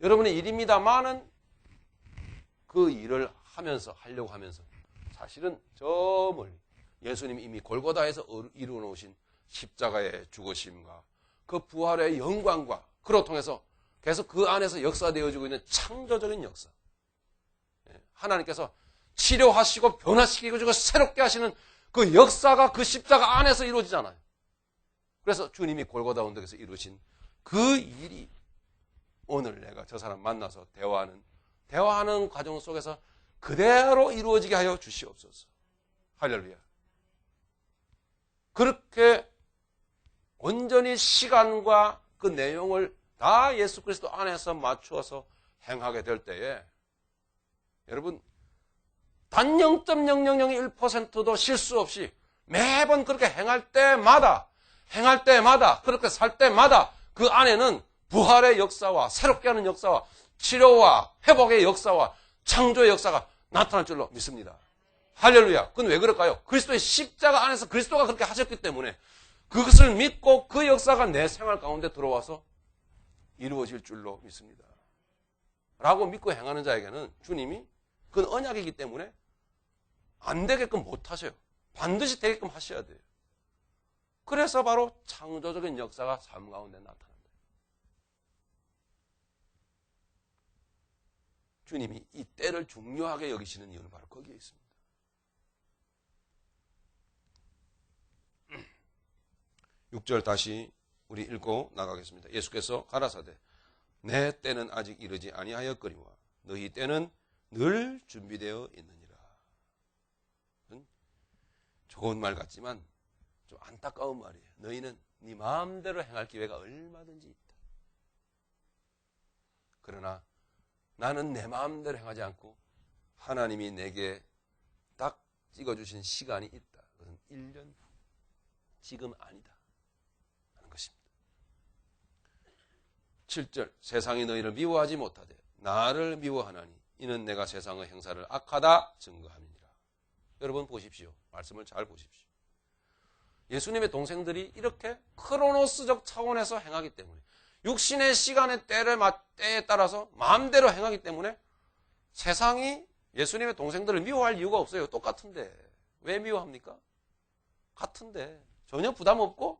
여러분의 일입니다만은 그 일을 하려고 하면서 사실은 저 멀리 예수님이 이미 골고다에서 이루어 놓으신 십자가의 죽으심과 그 부활의 영광과 그로 통해서 계속 그 안에서 역사되어지고 있는 창조적인 역사, 하나님께서 치료하시고 변화시키고 주고 새롭게 하시는 그 역사가 그 십자가 안에서 이루어지잖아요. 그래서 주님이 골고다 언덕에서 이루신 그 일이 오늘 내가 저 사람 만나서 대화하는 과정 속에서 그대로 이루어지게 하여 주시옵소서. 할렐루야. 그렇게 온전히 시간과 그 내용을 다 예수 그리스도 안에서 맞추어서 행하게 될 때에, 여러분 단 0.0001%도 실수 없이 매번 그렇게 행할 때마다 그렇게 살 때마다 그 안에는 부활의 역사와 새롭게 하는 역사와 치료와 회복의 역사와 창조의 역사가 나타날 줄로 믿습니다. 할렐루야. 그건 왜 그럴까요? 그리스도의 십자가 안에서 그리스도가 그렇게 하셨기 때문에 그것을 믿고 그 역사가 내 생활 가운데 들어와서 이루어질 줄로 믿습니다. 라고 믿고 행하는 자에게는 주님이, 그건 언약이기 때문에 안 되게끔 못 하셔요. 반드시 되게끔 하셔야 돼요. 그래서 바로 창조적인 역사가 삶 가운데 나타난다. 주님이 이 때를 중요하게 여기시는 이유는 바로 거기에 있습니다. 6절 다시 우리 읽고 나가겠습니다. 예수께서 가라사대 내 때는 아직 이르지 아니하였거니와 너희 때는 늘 준비되어 있느니라. 좋은 말 같지만 좀 안타까운 말이에요. 너희는 네 마음대로 행할 기회가 얼마든지 있다. 그러나 나는 내 마음대로 행하지 않고 하나님이 내게 딱 찍어주신 시간이 있다. 그것은 1년 후. 지금 아니다. 하는 것입니다. 7절 세상이 너희를 미워하지 못하되 나를 미워하나니 이는 내가 세상의 행사를 악하다 증거함이니라. 여러분 보십시오. 말씀을 잘 보십시오. 예수님의 동생들이 이렇게 크로노스적 차원에서 행하기 때문에 육신의 시간의 때에 따라서 마음대로 행하기 때문에 세상이 예수님의 동생들을 미워할 이유가 없어요. 똑같은데. 왜 미워합니까? 같은데. 전혀 부담 없고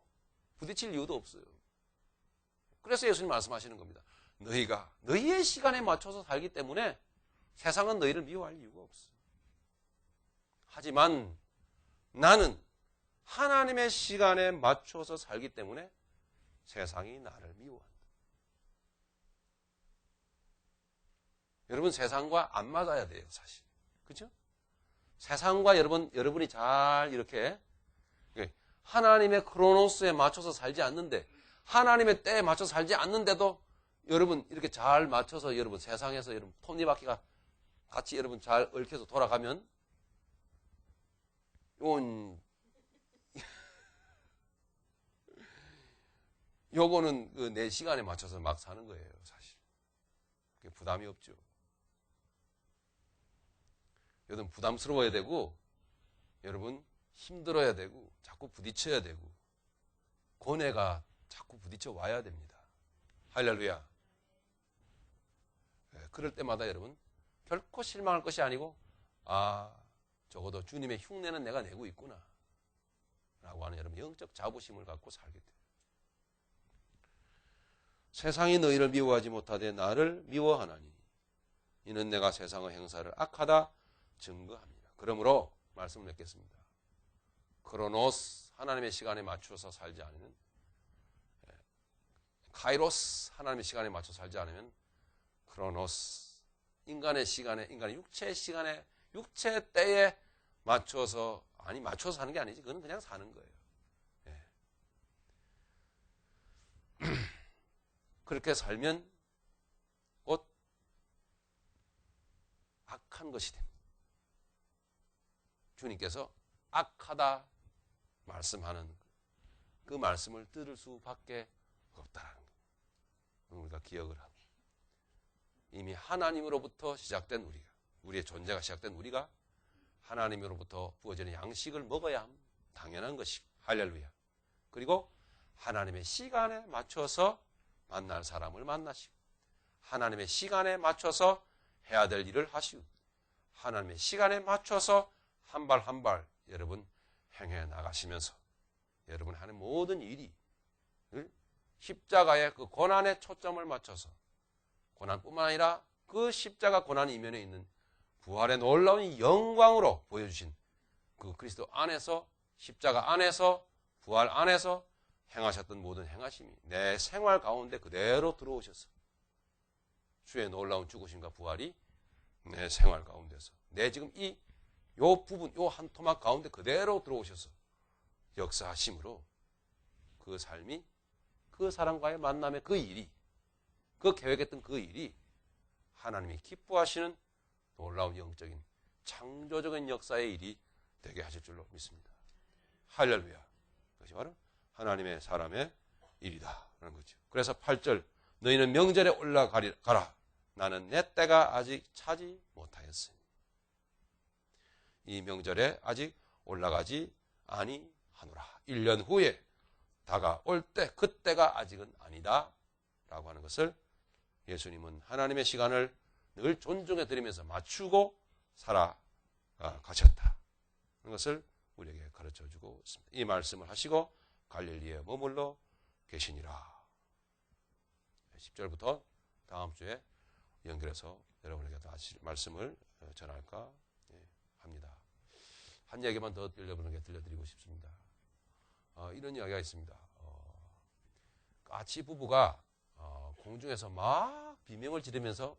부딪힐 이유도 없어요. 그래서 예수님 말씀하시는 겁니다. 너희가 너희의 시간에 맞춰서 살기 때문에 세상은 너희를 미워할 이유가 없어. 하지만 나는 하나님의 시간에 맞춰서 살기 때문에 세상이 나를 미워한다. 여러분 세상과 안 맞아야 돼요, 사실. 그렇죠? 세상과 여러분이 잘 이렇게 하나님의 크로노스에 맞춰서 살지 않는데 하나님의 때에 맞춰서 살지 않는데도 여러분 이렇게 잘 맞춰서 여러분 세상에서 여러분 톱니바퀴가 같이 여러분 잘 얽혀서 돌아가면 요거는 그 내 시간에 맞춰서 막 사는 거예요, 사실. 그게 부담이 없죠. 여러분 부담스러워야 되고, 여러분 힘들어야 되고, 자꾸 부딪혀야 되고, 고뇌가 자꾸 부딪혀 와야 됩니다. 할렐루야. 그럴 때마다 여러분 결코 실망할 것이 아니고, 적어도 주님의 흉내는 내가 내고 있구나 라고 하는 여러분 영적 자부심을 갖고 살게 돼요. 세상이 너희를 미워하지 못하되 나를 미워하나니 이는 내가 세상의 행사를 악하다 증거합니다. 그러므로 말씀을 맺겠습니다. 크로노스 하나님의 시간에 맞춰서 살지 않으면, 카이로스 하나님의 시간에 맞춰 살지 않으면 크로노스 인간의 시간에, 인간의 육체의 시간에, 육체의 때에 맞춰서, 맞춰서 사는 게 아니지. 그건 그냥 사는 거예요. 그렇게 살면 곧 악한 것이 됩니다. 주님께서 악하다 말씀하는 그 말씀을 들을 수밖에 없다라는 거예요. 우리가 기억을 하고, 이미 하나님으로부터 시작된 우리의 존재가 시작된 우리가 하나님으로부터 부어지는 양식을 먹어야 함 당연한 것이고, 할렐루야. 그리고 하나님의 시간에 맞춰서 만날 사람을 만나시고, 하나님의 시간에 맞춰서 해야 될 일을 하시고, 하나님의 시간에 맞춰서 한 발 한 발 여러분 행해 나가시면서 여러분 하는 모든 일이 십자가의 그 고난에 초점을 맞춰서, 고난뿐만 아니라 그 십자가 고난 이면에 있는 부활의 놀라운 영광으로 보여주신 그 그리스도 안에서, 십자가 안에서, 부활 안에서 행하셨던 모든 행하심이 내 생활 가운데 그대로 들어오셔서 주의 놀라운 죽으심과 부활이 내 생활 가운데서, 내 지금 요 부분, 요 한 토막 가운데 그대로 들어오셔서 역사하심으로 그 삶이, 그 사람과의 만남의 그 일이, 그 계획했던 그 일이 하나님이 기뻐하시는 놀라운 영적인 창조적인 역사의 일이 되게 하실 줄로 믿습니다. 할렐루야. 그것이 바로 하나님의 사람의 일이다 라는 거죠. 그래서 8절 너희는 명절에 올라가라. 나는 내 때가 아직 차지 못하였으니. 이 명절에 아직 올라가지 아니하노라. 1년 후에 다가올 때, 그때가 아직은 아니다 라고 하는 것을 예수님은 하나님의 시간을 늘 존중해 드리면서 맞추고 살아가셨다. 그런 것을 우리에게 가르쳐 주고 있습니다. 이 말씀을 하시고 갈릴리에 머물러 계시니라. 10절부터 다음 주에 연결해서 여러분에게 다시 말씀을 전할까 합니다. 한 이야기만 더 여러분에게 들려드리고 싶습니다. 이런 이야기가 있습니다. 까치 부부가 공중에서 막 비명을 지르면서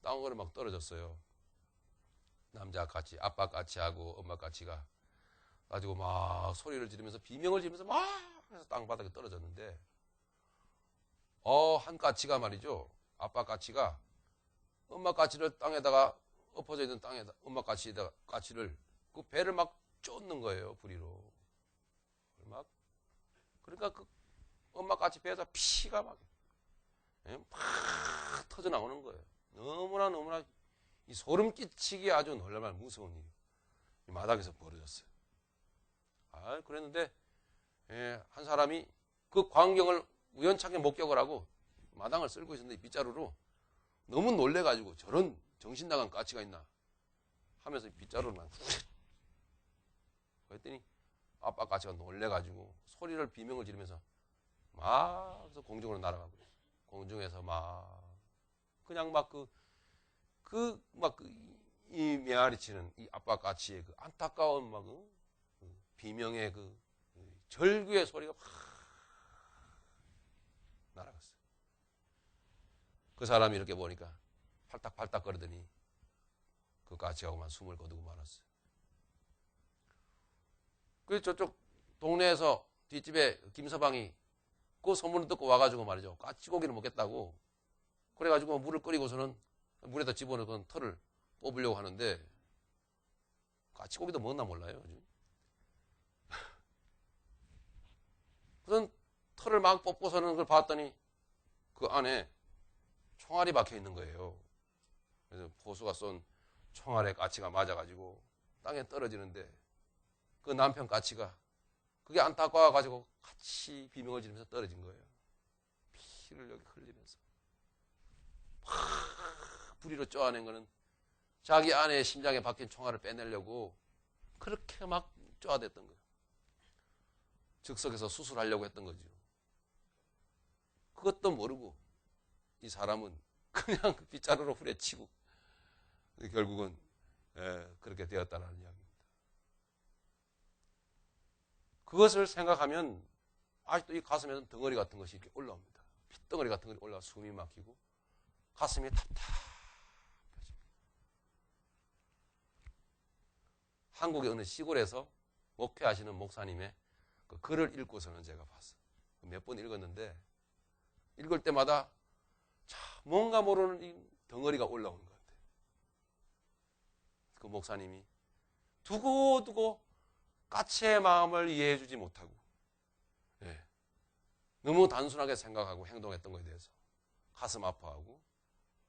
땅으로 막 떨어졌어요. 남자 까치, 아빠 까치하고 엄마 까치가 가지고 막 소리를 지르면서 비명을 지르면서 막 해서 땅바닥에 떨어졌는데 한 까치가 말이죠. 아빠 까치가 엄마 까치를 땅에다가 엎어져 있는 땅에다 엄마 까치에다가 까치를 그 배를 막 쫓는 거예요. 부리로. 막 그러니까 그 엄마 까치 배에서 피가 막 터져 나오는 거예요. 너무나 이 소름 끼치기 아주 놀랄만 무서운 일이 이 마당에서 벌어졌어요. 그랬는데 한 사람이 그 광경을 우연찮게 목격을 하고 마당을 쓸고 있었는데 빗자루로 너무 놀래가지고 저런 정신 나간 까치가 있나 하면서 빗자루를 그랬더니 아빠 까치가 놀래가지고 소리를 비명을 지르면서 막 공중으로 날아가고 공중에서 막 그냥 이 메아리치는 이 아빠 까치의 그 안타까운 비명의 그 절규의 소리가 막 날아갔어요. 그 사람이 이렇게 보니까 팔딱팔딱 거리더니 그 까치하고만 숨을 거두고 말았어요. 그래서 저쪽 동네에서 뒷집에 김서방이 그 소문을 듣고 와가지고 말이죠. 까치고기를 먹겠다고 그래가지고 물을 끓이고서는 물에다 집어넣은 털을 뽑으려고 하는데 까치고기도 먹나 몰라요. 우선 털을 막 뽑고서는 그걸 봤더니 그 안에 총알이 박혀 있는 거예요. 그래서 포수가 쏜 총알에 까치가 맞아가지고 땅에 떨어지는데 그 남편 까치가 그게 안타까워가지고 같이 비명을 지르면서 떨어진 거예요. 피를 여기 흘리면서 부리로 쪼아낸 거는 자기 아내의 심장에 박힌 총알을 빼내려고 그렇게 막 쪼아댔던 거예요. 즉석에서 수술하려고 했던 거죠. 그것도 모르고 이 사람은 그냥 빗자루로 후려치고 결국은 그렇게 되었다는 이야기입니다. 그것을 생각하면 아직도 이 가슴에는 덩어리 같은 것이 이렇게 올라옵니다. 핏덩어리 같은 것이 올라와 숨이 막히고 가슴이 답답해집니다. 한국의 어느 시골에서 목회하시는 목사님의 그 글을 읽고서는 제가 봤어요. 몇 번 읽었는데 읽을 때마다 뭔가 모르는 이 덩어리가 올라오는 것 같아요. 그 목사님이 두고두고 까치의 마음을 이해해 주지 못하고 너무 단순하게 생각하고 행동했던 것에 대해서 가슴 아파하고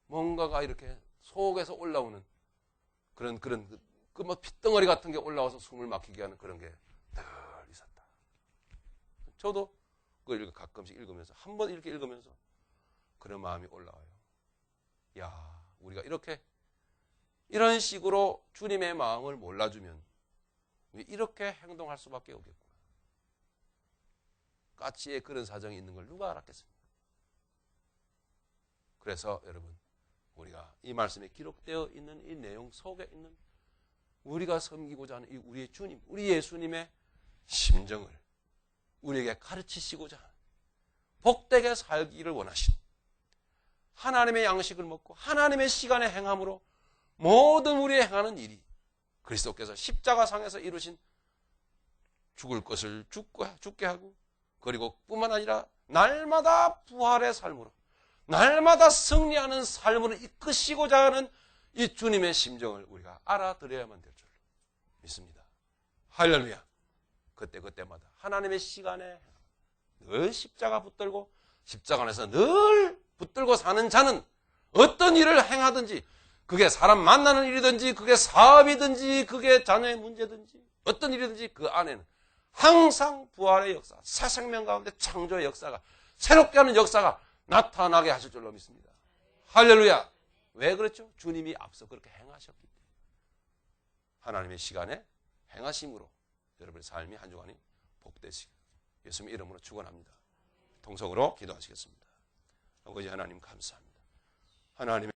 뭔가가 이렇게 속에서 올라오는 그런 핏덩어리 같은 게 올라와서 숨을 막히게 하는 그런 게 늘 있었다. 저도 그걸 가끔씩 읽으면서 한 번 이렇게 읽으면서 그런 마음이 올라와요. 야, 우리가 이런 식으로 주님의 마음을 몰라주면 이렇게 행동할 수밖에 없겠구나. 까치에 그런 사정이 있는 걸 누가 알았겠습니까? 그래서 여러분, 우리가 이 말씀에 기록되어 있는 이 내용 속에 있는 우리가 섬기고자 하는 이 우리의 주님, 우리 예수님의 심정을 우리에게 가르치시고자 하는 복되게 살기를 원하신 하나님의 양식을 먹고 하나님의 시간에 행함으로 모든 우리의 행하는 일이 그리스도께서 십자가상에서 이루신 죽을 것을 죽게 하고 그리고 뿐만 아니라 날마다 부활의 삶으로 날마다 승리하는 삶으로 이끄시고자 하는 이 주님의 심정을 우리가 알아들어야만 될 줄 믿습니다. 할렐루야. 그때마다 하나님의 시간에 늘 십자가 붙들고 십자가 안에서 늘 붙들고 사는 자는 어떤 일을 행하든지 그게 사람 만나는 일이든지 그게 사업이든지 그게 자녀의 문제든지 어떤 일이든지 그 안에는 항상 부활의 역사, 새 생명 가운데 창조의 역사가 새롭게 하는 역사가 나타나게 하실 줄로 믿습니다. 할렐루야. 왜 그렇죠? 주님이 앞서 그렇게 행하셨기 때문에 하나님의 시간에 행하심으로 여러분의 삶이 한 주간이 복되시길 예수님 이름으로 축원합니다. 통성으로 기도하시겠습니다. 아버지 하나님 감사합니다. 하나님의